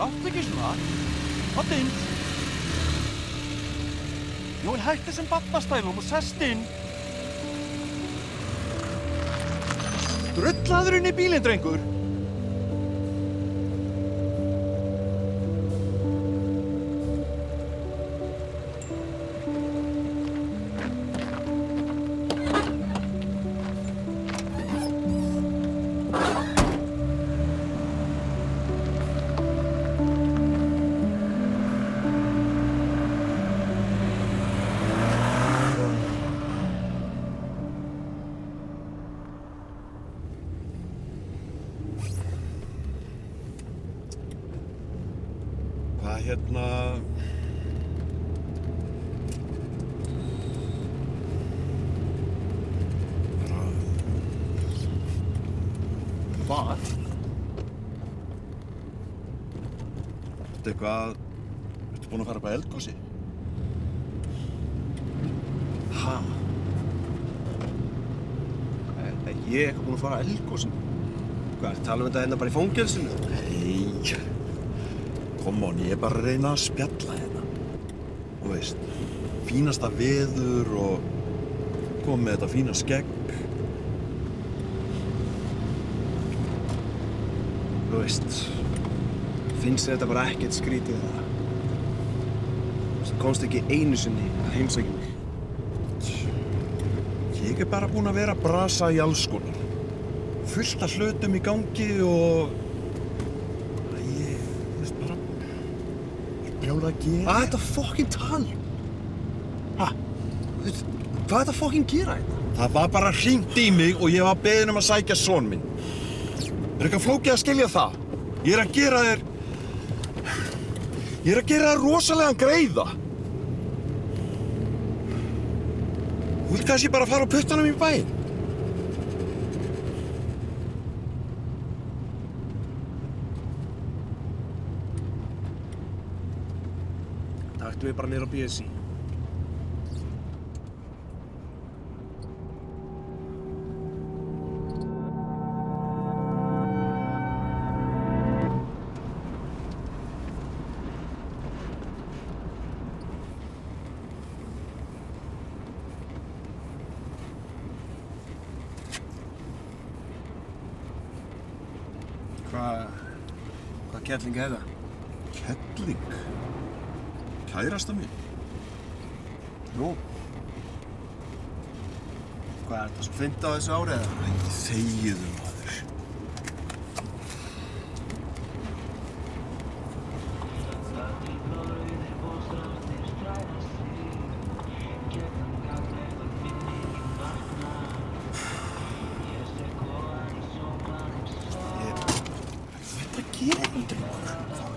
Láttu ekki svona. Komdu inn. Jóel, hætti þessum barnastælum og sest inn. Drullaður inn í bílinn, drengur. Hvað? Eitthvað... Ertu búinn að fara upp að eldgosi? Ha? Er ég eitthvað búinn að fara að eldgosinu? Hvað, tala þetta hérna bara í fangelsinu? Nei. Come on, ég bara að reyna að spjalla hérna. Þú veist, fínasta veður og kom með þetta fína skegg. Þú veist, finnst þér þetta bara ekkert skrítið það? Þú komst ekki einu sinni að heimsækja mig. Ég er bara búinn að vera að brasa í alls konar. Fullt af hlutum í gangi og... Ég veist bara... brjálað að gera. Hvað er þetta fokkin tala? Ha? Hvað er þetta fokkin gera hérna? Það var bara hringt í mig og ég var beðinn að sækja son minn. Er eitthvað flókið að skilja það? Ég er að gera þér rosalegan greiða. Þú vilt kannski bara fara á puttanum í bæinn? Taktu mig bara niður á BSI. Hvað kelling er það? Kelling? Kærasta mín? Nú? Hvað er þetta, svo 15 á þessu ári eða? Æ, þegiðu, maður.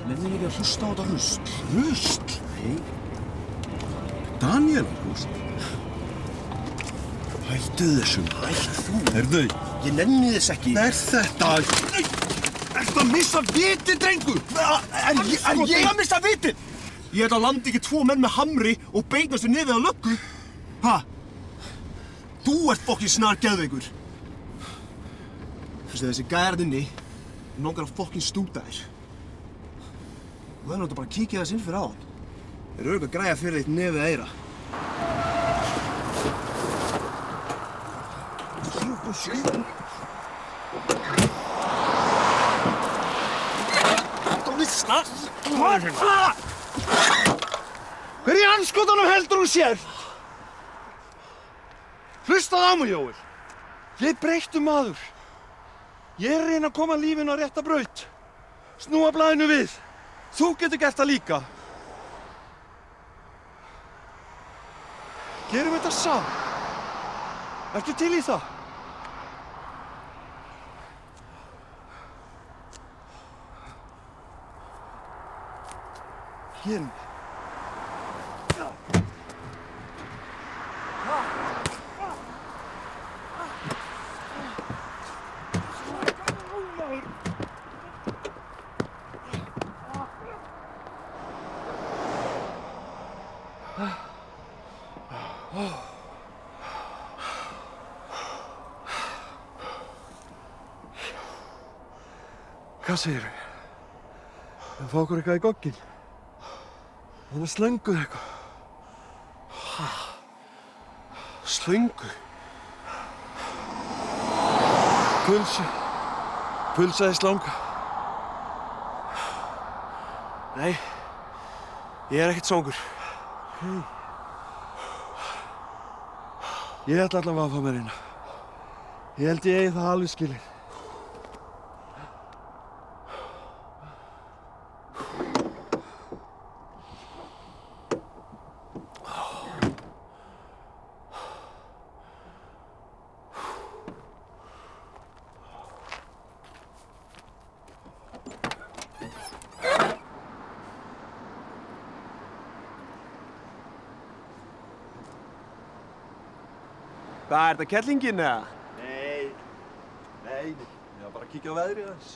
Nefnir ekki að hlusta á þetta rusl. Rusl? Nei. Daniel, húst. Hættu þessum. Hætt þú. Heyrðu. Ég nenni þess ekki. Hvað er þetta? Ertu að missa vitið, drengur? En ég að missa vitið? Ég ætla að landa ekki 2 menn með hamri og beinast við nefið á löggu. Ha? Þú ert fokkin snar geðveikur. Þessi gæjarn inni, langar að fokkin stúta þér. Þú verður náttúrulega bara að kíkja þess inn fyrir á hann. Þeir eru örugglega að græja fyrir þitt nefið eira. Hver í andskotanum heldur hún sér? Hlustaðu á mig, Jóel. Ég er breyttur maður. Ég er að reyna að koma lífinu á rétta braut. Snúa blaðinu við. Þú getur gert það líka. Gerum þetta saman. Ertu til í það? Gerum það. Hvað segirðu? En fá okkur eitthvað í gogginn. Þannig slönguð eitthvað. Slöngu? Pulsaði slanga. Nei, ég ekkert svangur. Ég ætla allavega að fá mér eina. Ég held ég eigi það alveg skilið. Hvað, er þetta kettlingin eða? Nei. Ég var bara að kíkja á veðrið aðeins.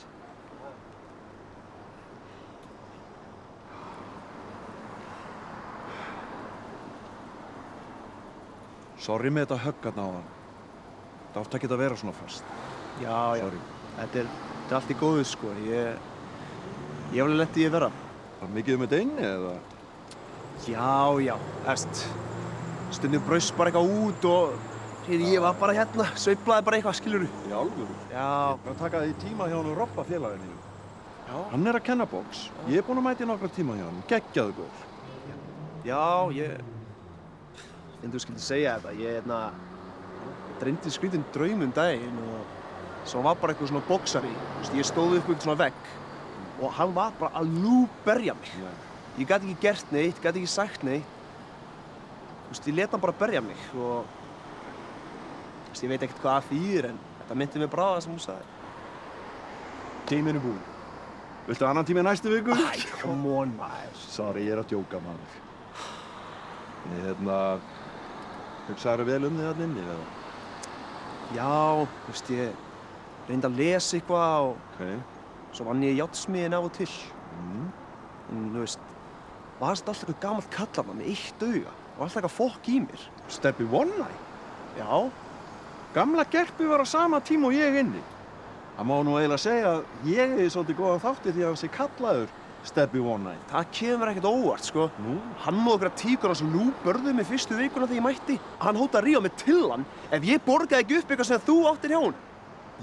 Sorry með þetta höggarna á hann. Það átti ekki að vera svona fast. Já. Sorry. Þetta er allt í góðu, sko. Ég hef alveg lent í að vera. Var mikið þetta inni, eða? Já. Stundum braust bara eitthvað út og ég var bara hérna, sveiflaði bara eitthvað, skilurðu. Í alvöru? Já. Ég var að taka því tíma hjá hann og Robba félaginu. Já. Hann er að kenna box. Ég er búinn að mæta í nokkra tíma hjá hann. Geggjaðu góður. Já, ég þú skildi segja þetta. Ég dreymdi skrítinn draum daginn og svo var bara eitthvað svona boxari. Ég stóð upp eitthvað svona vegg og hann var bara að lúberja mig. Já. Ég gat ekki gert neitt, gat ekki sagt neitt. Ég let hann bara berja mig og ég veit ekkert hvað það þýðir en þetta myndi mig bara á það sem hún sagði. Tíminn er búinn. Viltu annan tíma í næstu viku? Æ, come on, maður. Sorry, ég er að djóka, maður. Ég, hugsaðu vel um þig þarna inni, eða? Já, ég reyndi að lesa eitthvað og Ok. svo vann ég í járnsmiðjunni af og til. En, var þetta alltaf eitthvað gamalt kall með eitt auga og alltaf eitthvað fokk í mér. Stebbi One Eye? Já. Gamla Gerpi var á sama tíma og ég inni. Það má nú eiginlega segja að ég hefði svolítið góðan þátti því að hann sé kallaður Stebbi One Eye. Það kemur ekkert óvart, sko. Nú? Hann og okkur tíkur hans lúbörðu mig fyrstu vikuna þegar ég mætti. Hann hótaði að rífa mig til hann ef ég borgaði ekki upp eitthvað sem þú áttir hjá hann.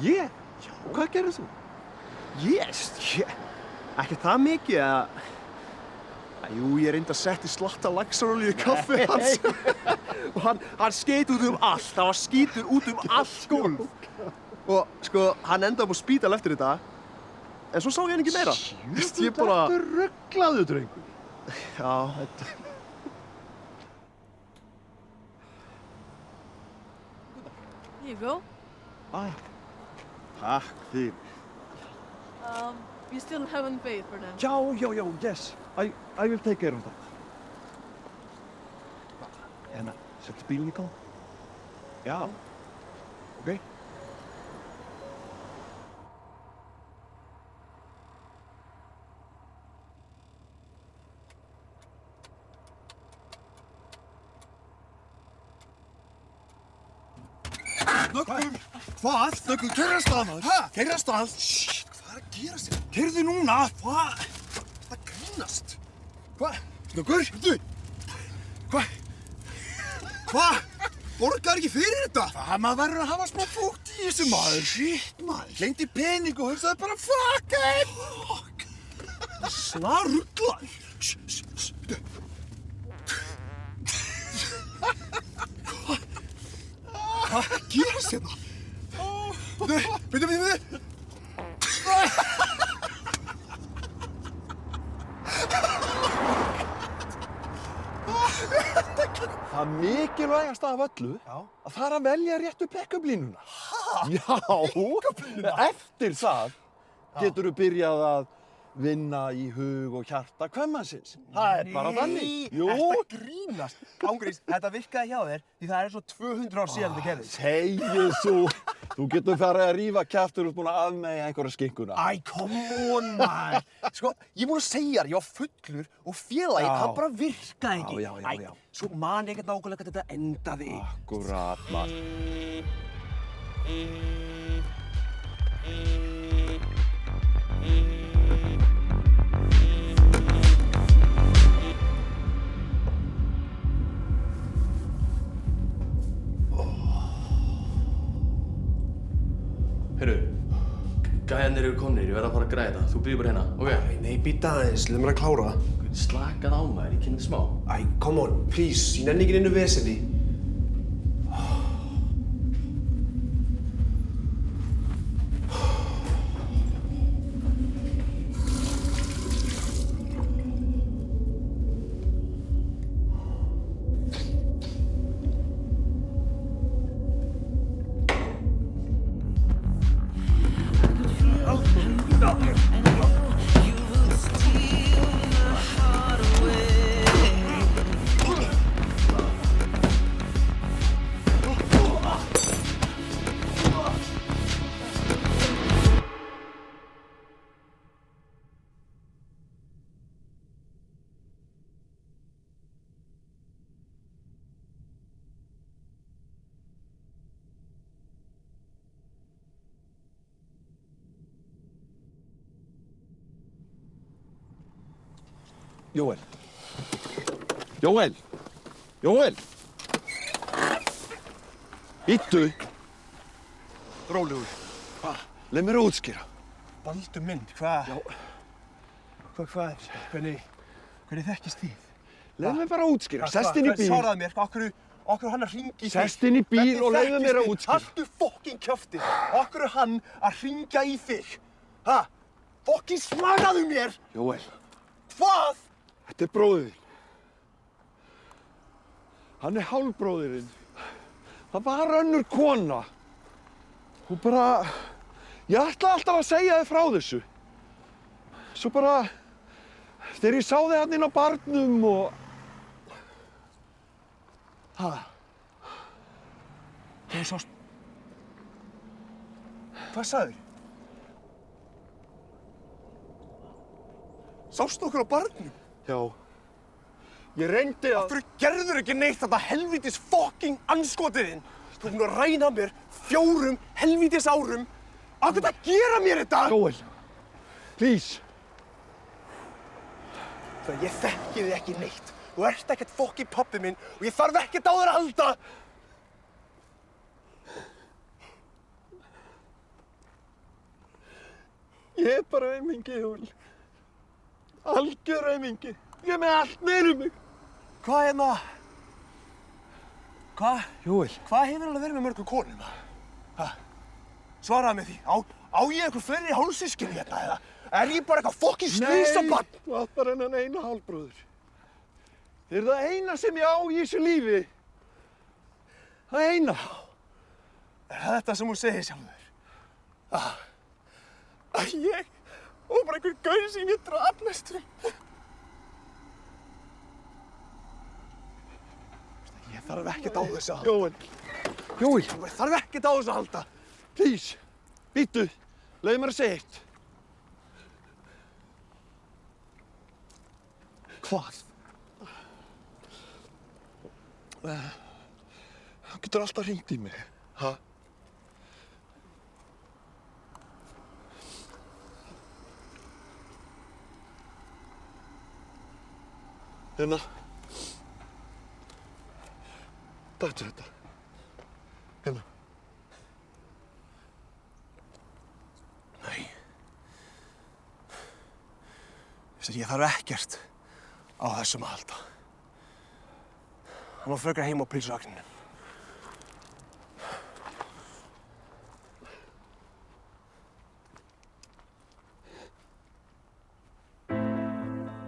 Ég? Já. Hvað gerir þú? Ekki það mikið að... Jú, ég reyndi að setja slatta laxarolíu í kaffið hans. Og hann skeit út um allt. Það var skítur út um allt gólf. Og sko, hann endaði upp á spítal eftir þetta. En svo sá ég hann ekki meira. Ég bara... Þetta er rugglaðu, drengur. Já, þetta... Here you go. Takk fyrir. You still haven't paid for them. Já, yes. I will take care of that. Settu bílinn í gang? Já. Ok. Snöggur! Hvað? Snöggur, keyrðu af stað, maður! Hæ? Keyrðu af stað! Shit, hvað er að gera sér? Keyrðu núna! Hvað? Það grínast! Hvað? Snöggur! Hvað? Hvað? Borgar ekki fyrir þetta? Hvað, maður verður að hafa smá fókt í þessu, maður! Shit, maður! Gleymdi pening og hugsaði bara fuck it! Fuck! Snaruglar! Hvað er að gera sér það? Bíddu! Það mikilvægast af öllu að það er að velja réttu pick-up-línuna. Já, eftir það geturðu byrjað að vinna í hug og hjarta kvenmannsins. Það er bara þannig. Jú. Þetta grínast. Ángríns, þetta virkaði hjá þér því það er svo 200 ár síðan þetta gerðist. Segir þú. Þú getur farið að rífa kjaftur og búin að afmeyja einhverja skinkuna. Æ, come on, man. Sko, ég er búin að segja þér, ég var fullur og félagi, það bara virkaði ekki. Já. Svo man ég ekkert nákvæmlega hvað þetta endaði. Akkúrat, maður. Gæjarnir eru komnir, ég verð að fara að græða þetta. Þú bíður bara hérna, ok? Nei, býta aðeins, leið mér að klára. Slakað á maður, ég kynni smá. Æ, come on, please, ég nenni ekki neinu vesenni. Jóel. Jóel. Jóel. Bíddu. Rólegur. Leið mér að útskýra. Baldur minn, hvað? Já. Hvernig þekkist þið? Leið mér bara að útskýra. Sest inn í bíl. Svaraðu mér, okkur hann að hringja í þig? Sest inn í bíl og leiðu mér að útskýra. Haltu fokkin kjöftið. Okkur hann að hringja í þig? Ha? Fokkin svaraðu mér! Jóel. Hvað? Þetta er bróðir þinn. Hann er hálfbróðirinn. Það var önnur kona. Hún bara... Ég ætlaði alltaf að segja þér frá þessu. Svo bara... Þegar ég sá þig hann inn á barnum og... Ha? Þú sást... Hvað sagðir? Sástu okkur á barnum? Já. Ég reyndi að... Af hverju gerður ekki neitt þetta helvítis fokking anskotiðinn? Þú er búinn að ræna mér 4 helvítis árum. Af hverju þetta gera mér þetta? Jóel. Please. Það ég þekki þig ekki neitt. Þú ert ekkert fokkin pabbi minn og ég þarf ekkert á þér að halda. Ég er bara aumingi, Jóel. Algjör aumingi. Ég er með allt meður mig. Hvað hérna? Hvað? Jóel. Hvað hefur hann að vera með mörgum konum? Ha? Svaraðu mig því. Á ég einhver fleiri hálfsystkini hérna eða? Er ég bara eitthvað fokkin slísabann? Nei, þú átt bara hennan eina hálfbróður. Þið er það eina sem ég á í þessu lífi. Það eina. Er það þetta sem hún segir sjálfur? Að ég og bara einhver gaur sem ég draf næstum. Ég þarf ekkert á þessu að halda. Jóel. Jóel. Ég þarf ekkert á þessu að halda. Please. Bíddu. Leyfðu mér að segja eitt. Hvað? Þú getur alltaf hringt í mig. Ha? Hérna. Taktu þetta. Hérna. Nei. Ég þarf ekkert á þessum að halda. Hann var frekar heima á pilsvagninum.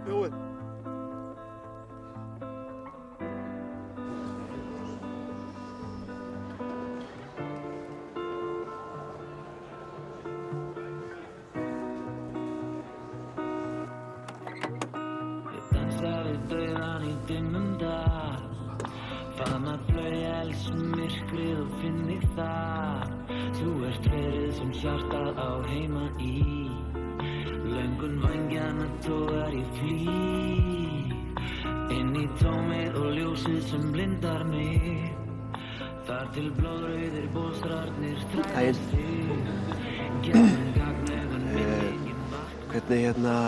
Jóel. Dansaði dauðan í dimmum dal, faðmar flauelsmyrkrið og finn þig þar. Þú ert verið sem hjartað á heima í, löngun vængjana togar í flýg, inn í tómið og ljósið sem blindar mig, þar til blóðrauðir bólstrarnir þræðast þig, gegnum gagnaugun minningin vakna.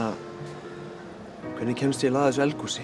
Hvernig kemst ég að þessu eldhúsi?